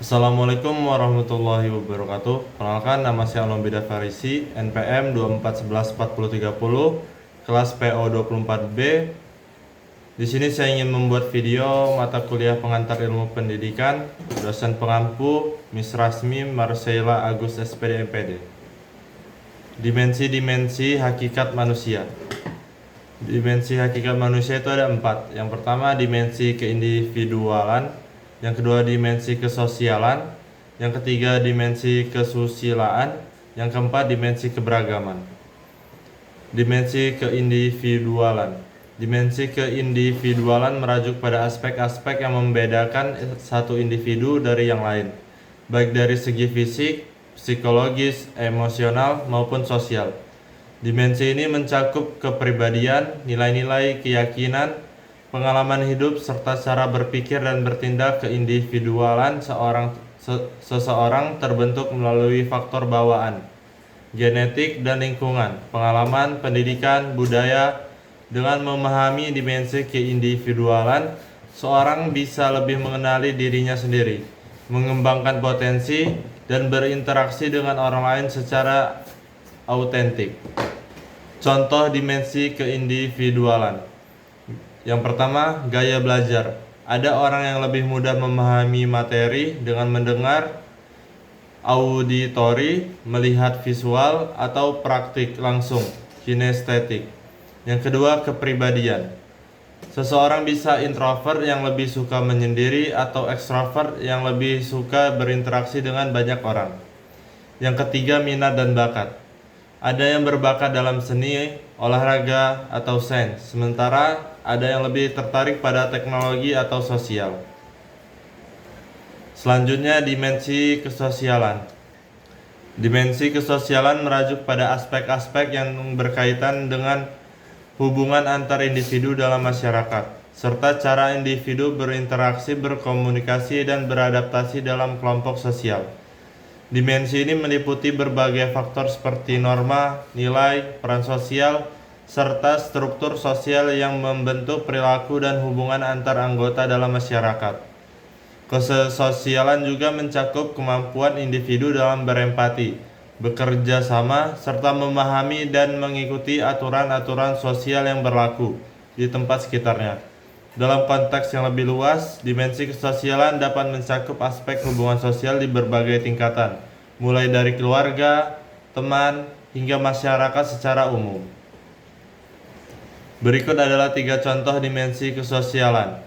Assalamualaikum warahmatullahi wabarakatuh. Perkenalkan, nama saya Alomida Farisi, NPM 24114030, kelas PO 24B. Di sini saya ingin membuat video mata kuliah pengantar ilmu pendidikan, dosen pengampu Miss Rasmi Marcella Agus SPD MPD. Dimensi-dimensi hakikat manusia. Dimensi hakikat manusia itu ada 4. Yang pertama, dimensi keindividualan. Yang kedua, dimensi kesosialan. Yang ketiga, dimensi kesusilaan. Yang keempat, dimensi keberagaman. Dimensi keindividualan. Dimensi keindividualan merujuk pada aspek-aspek yang membedakan satu individu dari yang lain, baik dari segi fisik, psikologis, emosional, maupun sosial. Dimensi ini mencakup kepribadian, nilai-nilai, keyakinan, pengalaman hidup, serta cara berpikir dan bertindak. Keindividualan seseorang terbentuk melalui faktor bawaan, genetik, dan lingkungan, pengalaman, pendidikan, budaya. Dengan memahami dimensi keindividualan, seorang bisa lebih mengenali dirinya sendiri, mengembangkan potensi, dan berinteraksi dengan orang lain secara autentik. Contoh dimensi keindividualan. Yang pertama, gaya belajar. Ada orang yang lebih mudah memahami materi dengan mendengar, auditori, melihat visual, atau praktik langsung, kinestetik. Yang kedua, kepribadian. Seseorang bisa introvert yang lebih suka menyendiri atau ekstrovert yang lebih suka berinteraksi dengan banyak orang. Yang ketiga, minat dan bakat. Ada yang berbakat dalam seni, olahraga, atau sains, sementara ada yang lebih tertarik pada teknologi atau sosial. Selanjutnya, dimensi kesosialan. Dimensi kesosialan merujuk pada aspek-aspek yang berkaitan dengan hubungan antar individu dalam masyarakat, serta cara individu berinteraksi, berkomunikasi, dan beradaptasi dalam kelompok sosial. Dimensi ini meliputi berbagai faktor seperti norma, nilai, peran sosial, serta struktur sosial yang membentuk perilaku dan hubungan antar anggota dalam masyarakat. Kesosialan juga mencakup kemampuan individu dalam berempati, bekerja sama, serta memahami dan mengikuti aturan-aturan sosial yang berlaku di tempat sekitarnya. Dalam konteks yang lebih luas, dimensi kesosialan dapat mencakup aspek hubungan sosial di berbagai tingkatan, mulai dari keluarga, teman, hingga masyarakat secara umum. Berikut adalah 3 contoh dimensi kesosialan,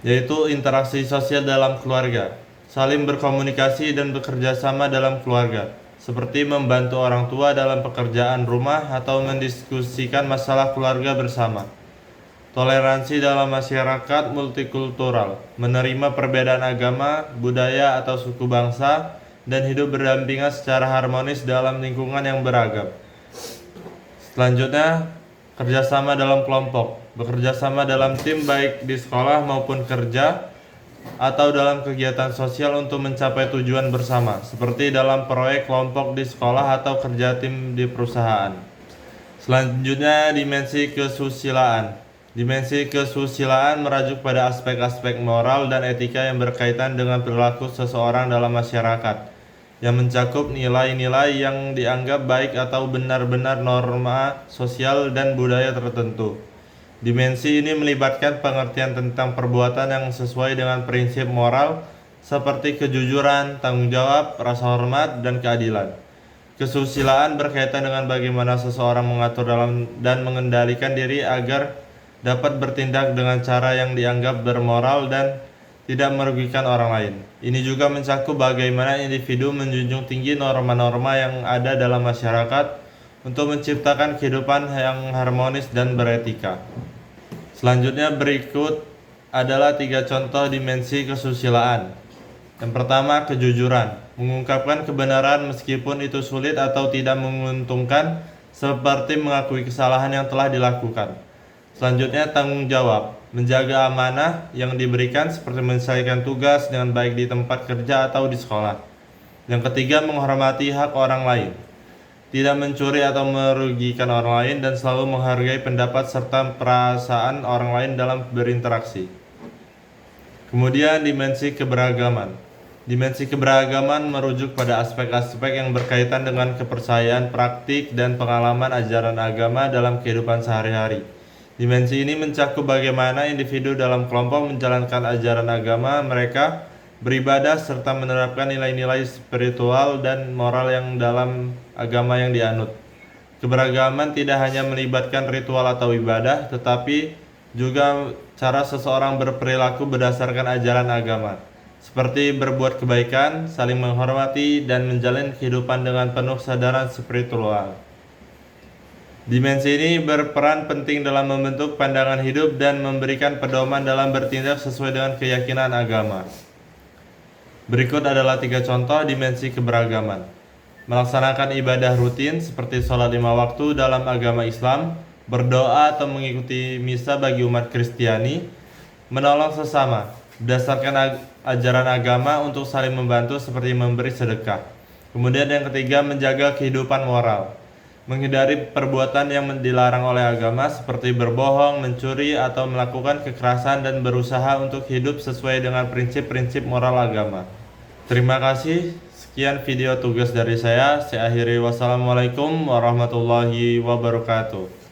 yaitu interaksi sosial dalam keluarga, saling berkomunikasi dan bekerja sama dalam keluarga, seperti membantu orang tua dalam pekerjaan rumah atau mendiskusikan masalah keluarga bersama. Toleransi dalam masyarakat multikultural, menerima perbedaan agama, budaya, atau suku bangsa, dan hidup berdampingan secara harmonis dalam lingkungan yang beragam. Selanjutnya, kerjasama dalam kelompok, bekerja sama dalam tim baik di sekolah maupun kerja, atau dalam kegiatan sosial untuk mencapai tujuan bersama, seperti dalam proyek kelompok di sekolah atau kerja tim di perusahaan. Selanjutnya, dimensi kesusilaan. Dimensi kesusilaan merujuk pada aspek-aspek moral dan etika yang berkaitan dengan perilaku seseorang dalam masyarakat, yang mencakup nilai-nilai yang dianggap baik atau benar-benar norma sosial dan budaya tertentu. Dimensi ini melibatkan pengertian tentang perbuatan yang sesuai dengan prinsip moral seperti kejujuran, tanggung jawab, rasa hormat, dan keadilan. Kesusilaan berkaitan dengan bagaimana seseorang mengatur dalam dan mengendalikan diri agar dapat bertindak dengan cara yang dianggap bermoral dan tidak merugikan orang lain. Ini juga mencakup bagaimana individu menjunjung tinggi norma-norma yang ada dalam masyarakat untuk menciptakan kehidupan yang harmonis dan beretika. Selanjutnya, berikut adalah 3 contoh dimensi kesusilaan. Yang pertama, kejujuran. Mengungkapkan kebenaran meskipun itu sulit atau tidak menguntungkan, seperti mengakui kesalahan yang telah dilakukan. Selanjutnya, tanggung jawab. Menjaga amanah yang diberikan seperti menyelesaikan tugas dengan baik di tempat kerja atau di sekolah. Yang ketiga, menghormati hak orang lain. Tidak mencuri atau merugikan orang lain dan selalu menghargai pendapat serta perasaan orang lain dalam berinteraksi. Kemudian, dimensi keberagaman. Dimensi keberagaman merujuk pada aspek-aspek yang berkaitan dengan kepercayaan, praktik, dan pengalaman ajaran agama dalam kehidupan sehari-hari. Dimensi ini mencakup bagaimana individu dalam kelompok menjalankan ajaran agama mereka, beribadah, serta menerapkan nilai-nilai spiritual dan moral yang dalam agama yang dianut. Keberagaman tidak hanya melibatkan ritual atau ibadah, tetapi juga cara seseorang berperilaku berdasarkan ajaran agama, seperti berbuat kebaikan, saling menghormati, dan menjalin kehidupan dengan penuh kesadaran spiritual. Dimensi ini berperan penting dalam membentuk pandangan hidup dan memberikan pedoman dalam bertindak sesuai dengan keyakinan agama. Berikut adalah 3 contoh dimensi keberagaman. Melaksanakan ibadah rutin seperti sholat 5 waktu dalam agama Islam, berdoa atau mengikuti misa bagi umat Kristiani, menolong sesama, berdasarkan ajaran agama untuk saling membantu seperti memberi sedekah. Kemudian yang ketiga, menjaga kehidupan moral, menghindari perbuatan yang dilarang oleh agama seperti berbohong, mencuri, atau melakukan kekerasan dan berusaha untuk hidup sesuai dengan prinsip-prinsip moral agama. Terima kasih. Sekian video tugas dari saya. Saya akhiri. Wassalamualaikum warahmatullahi wabarakatuh.